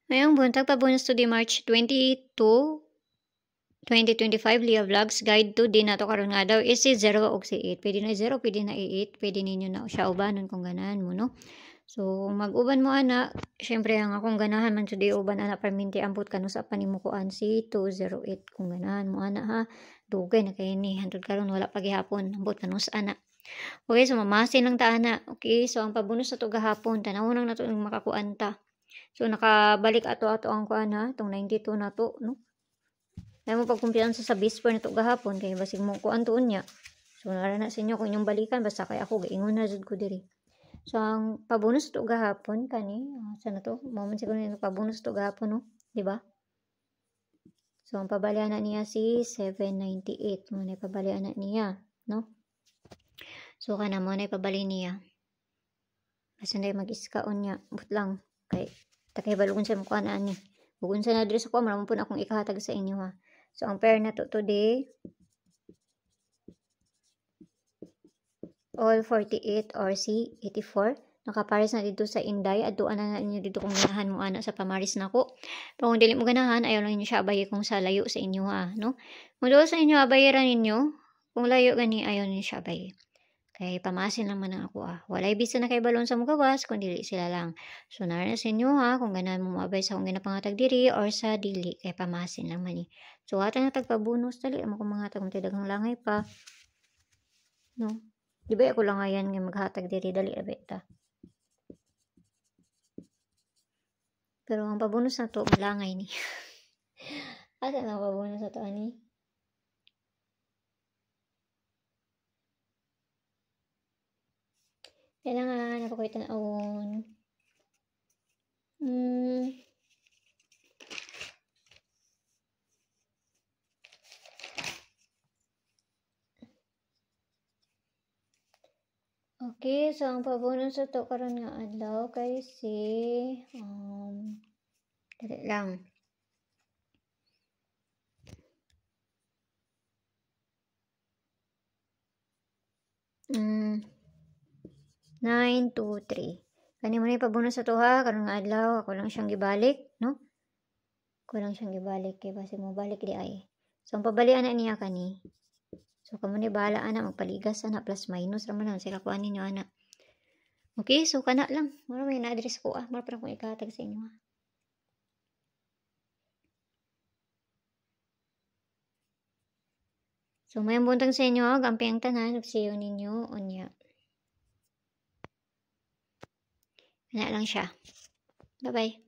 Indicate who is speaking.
Speaker 1: Ngayong buntag pa-bonus to di March 22, 2025 Leah Vlogs guide to din nato karon nga daw is si 0 og si 8. Pwede na 0, pwede na 8, pwede ninyo na siya ubanon kung ganahan mo no. So mag-uban mo ana, syempre ang akong ganahan man today uban ana perminti ambot kanu sa panimukuan si 208 kung ganahan mo ana ha. Dugay na kay ni hantud karon wala pa gihapon ambot kanus ana. Okay, so mamasin lang ta ana. Okay, so ang pabonus na to gahapon tanawon lang nato makakuan ta. So nakabalik ato ang kuan ha, tong 92 na to no. Ay mo pagkumpiyansa sa Bisper na to gahapon kay basig mo kuan tuon niya. So nara na sa inyo kung inyong balikan basta kay ako gaingon na jud ko diri. So ang pabonus to gahapon kani sa na to moment siguro ni pabonus to gahapon no, di ba? So ang pabalian na niya si 798 mo na pabalian na niya no. So kana mo na pabali niya. Basta na mag-iskaon niya but lang kay takay balukon sa mukha na ani. Bugun sa na-address ako, maramon po na akong ikahatag sa inyo ha. So, ang pair na to today, all 48 or C 84. Nakapares na dito sa Inday. Aduan na ninyo dito kung ganahan mo ana sa pamaris na ko. Pero kung dili mo ganahan, ayaw lang ninyo siya abay kung sa layo sa inyo ha. No? Kung doon sa inyo abayaran ninyo, kung layo gani, ayaw ninyo siya abay. Kay pamasin naman na ako Walay bisa na kay balon sa mugawas, kung dili sila lang. So, naran sa inyo ha, kung ganahan mo maabay sa kung ginapangatag diri or sa dili, kay pamasin naman So, atang nga tagpabunus, dali mo kung mga tagong tidagang langay pa. No? Di ba ako lang ayan nga maghatag diri, dali abeta. Pero ang pabunus na to, malangay ni. Asa na pabunus na to, ani? Kailangan ako kayo tanawon. Okay, so ang pabonus sa to karon nga adlaw kay si dali lang. Mm. 923. Kani mo na ipabonus sa to ha, karon nga adlaw ako lang siyang gibalik, no? Ako lang siyang gibalik kay basi mo balik di ay. So ang pabalian na niya kani. So kamo ni bahala ana magpaligas ana plus minus ra man sila kuan ninyo ana. Okay, so kana lang. Mara may na-address ko mara pa kung ikahatag sa inyo ha. So may buntag sa inyo, gampi ang tanan, nagsiyo ninyo unya. Kana lang siya. Bye-bye.